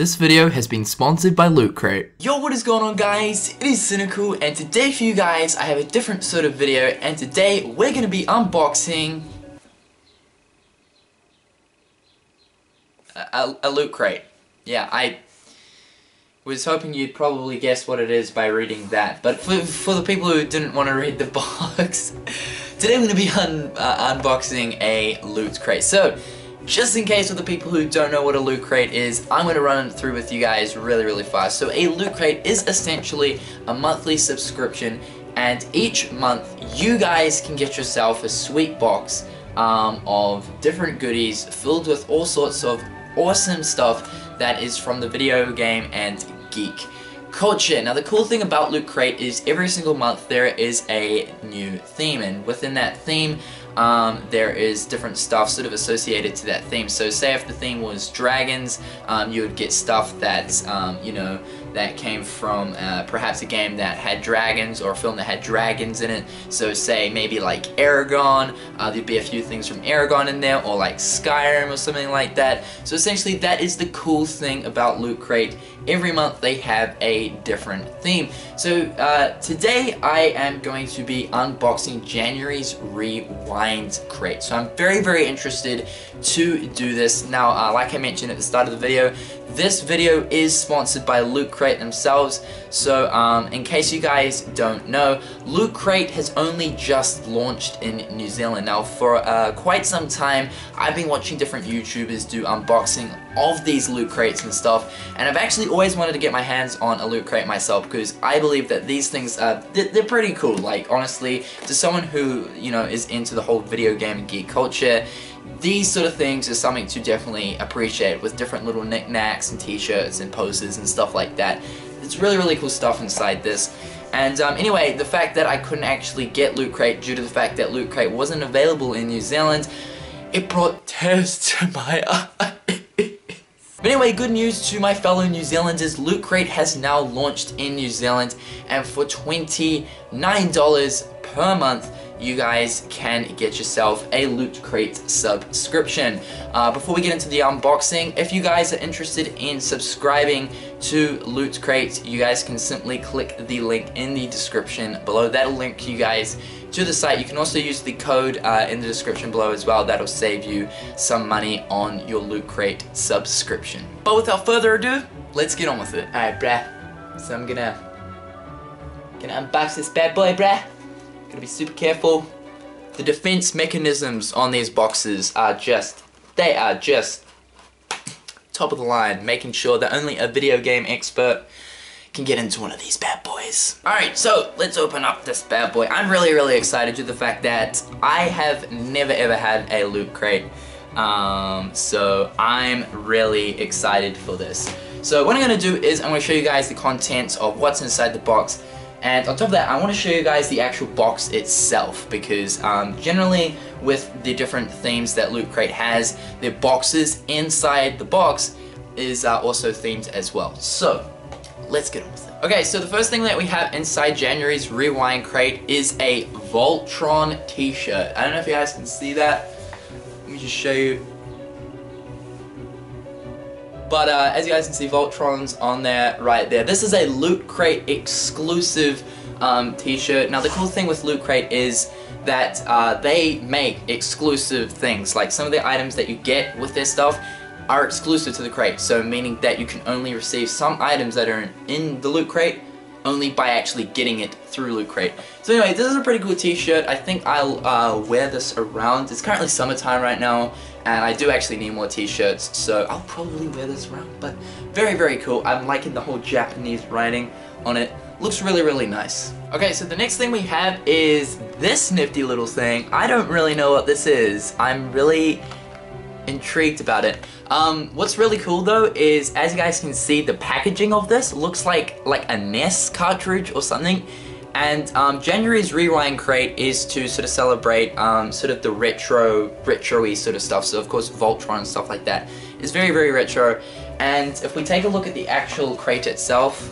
This video has been sponsored by Loot Crate. Yo, what is going on guys? It is Cynnnical, and today for you guys I have a different sort of video, and today we're going to be unboxing a Loot Crate. Yeah, I was hoping you'd probably guess what it is by reading that, but for the people who didn't want to read the box, today we're going to be unboxing a Loot Crate. So, just in case for the people who don't know what a Loot Crate is, I'm going to run it through with you guys really fast. So a Loot Crate is essentially a monthly subscription, and each month you guys can get yourself a sweet box of different goodies filled with all sorts of awesome stuff that is from the video game and geek culture. Now the cool thing about Loot Crate is every single month there is a new theme, and within that theme there is different stuff sort of associated to that theme. So say if the theme was dragons, you would get stuff that's you know, that came from perhaps a game that had dragons or a film that had dragons in it. So say maybe like Aragon, there'd be a few things from Aragon in there, or like Skyrim or something like that. So essentially that is the cool thing about Loot Crate. Every month they have a different theme. So today I am going to be unboxing January's Rewind Crate. So I'm very interested to do this. Now like I mentioned at the start of the video, this video is sponsored by Loot Crate themselves. So in case you guys don't know, Loot Crate has only just launched in New Zealand. Now for quite some time I've been watching different YouTubers do unboxing of these Loot Crates and stuff, and I've actually always wanted to get my hands on a Loot Crate myself, because I believe that these things they're pretty cool. Like honestly, to someone who, you know, is into the whole video game and geek culture, these sort of things are something to definitely appreciate, with different little knickknacks and t-shirts and posters and stuff like that. It's really cool stuff inside this. And anyway, the fact that I couldn't actually get Loot Crate due to the fact that Loot Crate wasn't available in New Zealand, it brought tears to my eyes. But anyway, good news to my fellow New Zealanders, Loot Crate has now launched in New Zealand, and for $29 per month, you guys can get yourself a Loot Crate subscription. Before we get into the unboxing, if you guys are interested in subscribing to Loot Crate, you guys can simply click the link in the description below. That'll link you guys to the site. You can also use the code in the description below as well. That'll save you some money on your Loot Crate subscription. But without further ado, let's get on with it. Alright, bruh. So I'm gonna unbox this bad boy, bruh. Gotta be super careful. The defense mechanisms on these boxes are just top of the line, making sure that only a video game expert can get into one of these bad boys. Alright, so let's open up this bad boy. I'm really excited due to the fact that I have never ever had a Loot Crate. So I'm really excited for this. So what I'm gonna do is I'm gonna show you guys the contents of what's inside the box. And on top of that, I want to show you guys the actual box itself, because generally with the different themes that Loot Crate has, the boxes inside the box is also themed as well. So let's get on with it. Okay, so the first thing that we have inside January's Rewind Crate is a Voltron t-shirt. I don't know if you guys can see that. Let me just show you. But as you guys can see, Voltron's on there, right there. This is a Loot Crate exclusive t-shirt. Now the cool thing with Loot Crate is that they make exclusive things. Like some of the items that you get with their stuff are exclusive to the crate. So meaning that you can only receive some items that are in the Loot Crate only by actually getting it through Loot Crate. So anyway, this is a pretty cool t-shirt. I think I'll wear this around. It's currently summertime right now, and I do actually need more t-shirts, so I'll probably wear this around. But very cool. I'm liking the whole Japanese writing on it. Looks really nice. Okay, so the next thing we have is this nifty little thing. I don't really know what this is. I'm really intrigued about it. What's really cool though is, as you guys can see, the packaging of this looks like a NES cartridge or something. And January's Rewind Crate is to sort of celebrate sort of the retro-y sort of stuff. So of course Voltron and stuff like that is very retro. And if we take a look at the actual crate itself,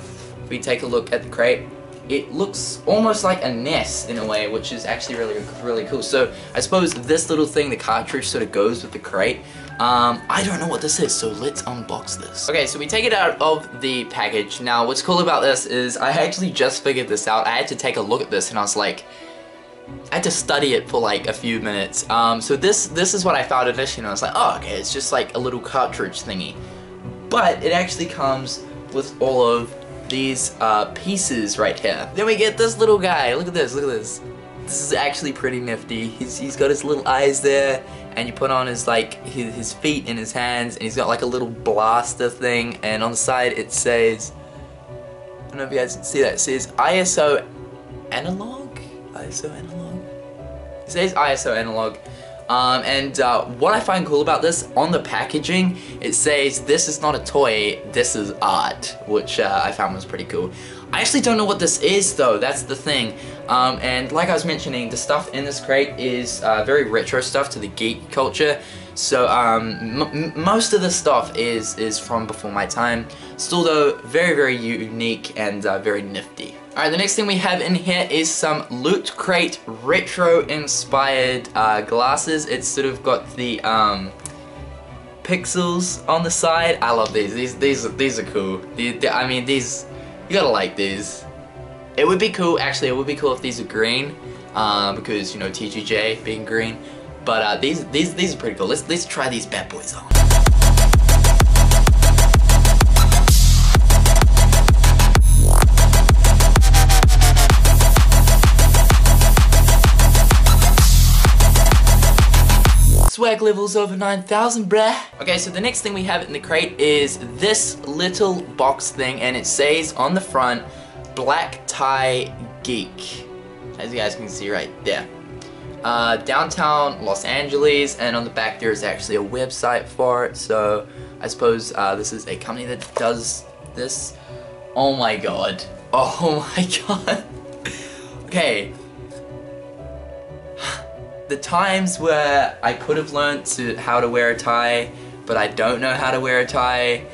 if we take a look at the crate, it looks almost like a NES in a way, which is actually really cool. So I suppose this little thing, the cartridge, sort of goes with the crate. I don't know what this is, so let's unbox this. Okay, so we take it out of the package. Now, what's cool about this is I actually just figured this out. I had to take a look at this and I was like, I had to study it for like a few minutes. So this is what I found initially, and I was like, oh, okay, it's just like a little cartridge thingy. But it actually comes with all of these pieces right here. Then we get this little guy. Look at this, look at this. This is actually pretty nifty. He's got his little eyes there, and you put on his like his feet and his hands, and he's got like a little blaster thing, and on the side it says, I don't know if you guys can see that, it says ISO analog? ISO analog? It says ISO analog. What I find cool about this, on the packaging, it says this is not a toy, this is art, which I found was pretty cool. I actually don't know what this is though, that's the thing. And like I was mentioning, the stuff in this crate is very retro stuff to the geek culture. So most of the stuff is from before my time. Still though, very, very unique and very nifty. Alright, the next thing we have in here is some Loot Crate retro inspired glasses. It's sort of got the pixels on the side. I love these. These are cool. I mean, these, you gotta like these. It would be cool, actually, it would be cool if these are green, because, you know, TGJ being green. But these are pretty cool. Let's try these bad boys on. Swag levels over 9,000, bruh. Okay, so the next thing we have in the crate is this little box thing, and it says on the front, Black Tie Geek, as you guys can see right there. Downtown Los Angeles, and on the back there is actually a website for it, so I suppose this is a company that does this. Oh my god. Oh my god. Okay. The times where I could have learned how to wear a tie, but I don't know how to wear a tie,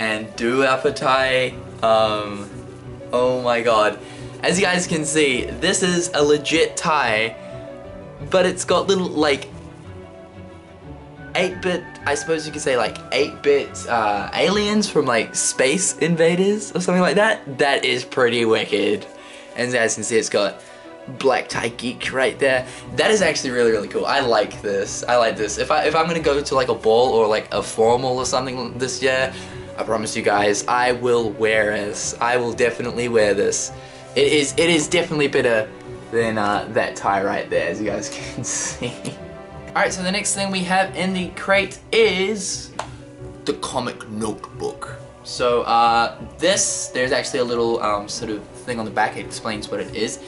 and do have a tie, oh my god. As you guys can see, this is a legit tie, but it's got little, like, 8-bit, I suppose you could say, like, 8-bit aliens from, like, Space Invaders or something like that. That is pretty wicked. And as you guys can see, it's got Black Tie Geek right there. That is actually really, really cool. I like this. I like this. If I'm gonna go to, like, a ball or, like, a formal or something this year, I promise you guys, I will wear this. I will definitely wear this. It is definitely better than that tie right there, as you guys can see. Alright, so the next thing we have in the crate is the comic notebook. So there's actually a little sort of thing on the back. It explains what it is.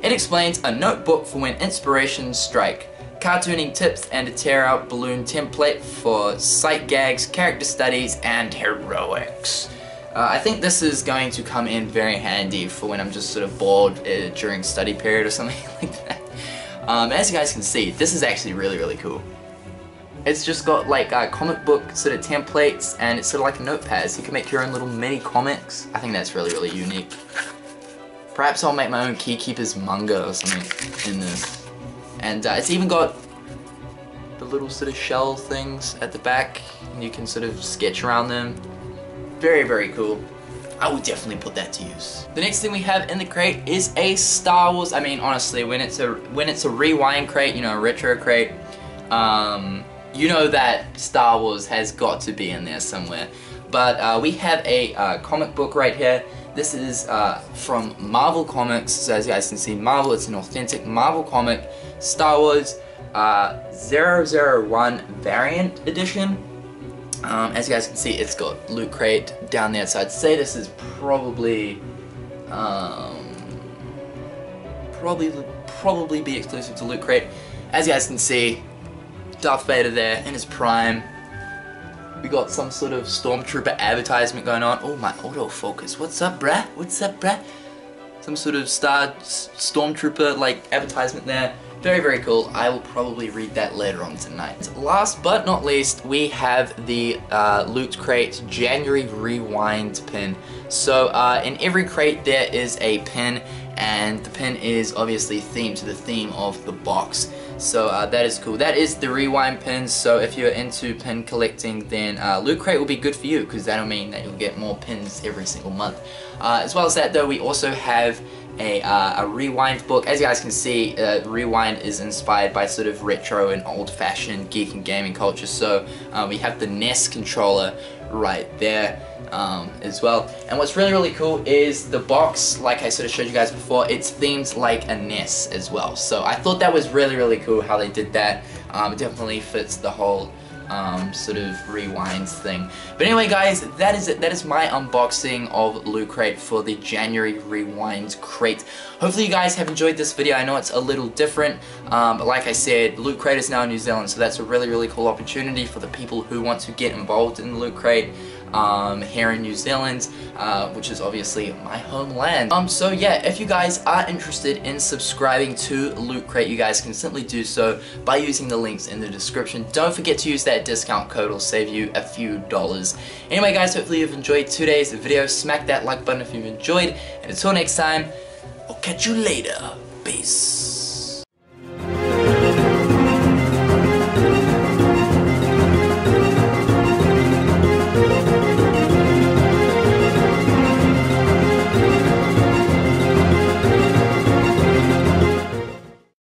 It explains a notebook for when inspirations strike. Cartooning tips and a tear-out balloon template for sight gags, character studies, and heroics. I think this is going to come in very handy for when I'm just sort of bored during study period or something like that. As you guys can see, this is actually really, really cool. It's just got like comic book sort of templates, and it's sort of like a notepad, so you can make your own little mini comics. I think that's really, really unique. Perhaps I'll make my own Keykeeper's manga or something in this. And it's even got the little sort of shell things at the back, and you can sort of sketch around them. Very, very cool. I would definitely put that to use. The next thing we have in the crate is a Star Wars. I mean, honestly, when it's a rewind crate, you know, a retro crate, you know that Star Wars has got to be in there somewhere. But we have a comic book right here. This is from Marvel Comics. So as you guys can see, Marvel, it's an authentic Marvel comic. Star Wars 001 variant edition. As you guys can see, it's got Loot Crate down there. So I'd say this is probably be exclusive to Loot Crate. As you guys can see, Darth Vader there in his prime. We got some sort of Stormtrooper advertisement going on. Oh, my autofocus. What's up, bruh? What's up, bruh? Some sort of Stormtrooper, like, advertisement there. Very, very cool. I will probably read that later on tonight. Last but not least, we have the Loot Crate January Rewind pin. So, in every crate there is a pin, and the pin is obviously themed to the theme of the box. So that is cool. That is the rewind pins, so if you're into pin collecting, then Loot Crate will be good for you, because that'll mean that you'll get more pins every single month. As well as that though, we also have a rewind book. As you guys can see, rewind is inspired by sort of retro and old-fashioned geek and gaming culture, so we have the NES controller right there as well. And what's really cool is the box, like I sort of showed you guys before, it's themed like a NES as well. So I thought that was really cool how they did that. It definitely fits the whole sort of rewind thing. But anyway guys, that is it. That is my unboxing of Loot Crate for the January Rewind Crate. Hopefully you guys have enjoyed this video. I know it's a little different, but like I said, Loot Crate is now in New Zealand, so that's a really cool opportunity for the people who want to get involved in Loot Crate here in New Zealand, which is obviously my homeland. So yeah, if you guys are interested in subscribing to Loot Crate, you guys can simply do so by using the links in the description. Don't forget to use that discount code, it'll save you a few dollars. Anyway guys, hopefully you've enjoyed today's video. Smack that like button if you've enjoyed, and until next time, I'll catch you later. Peace.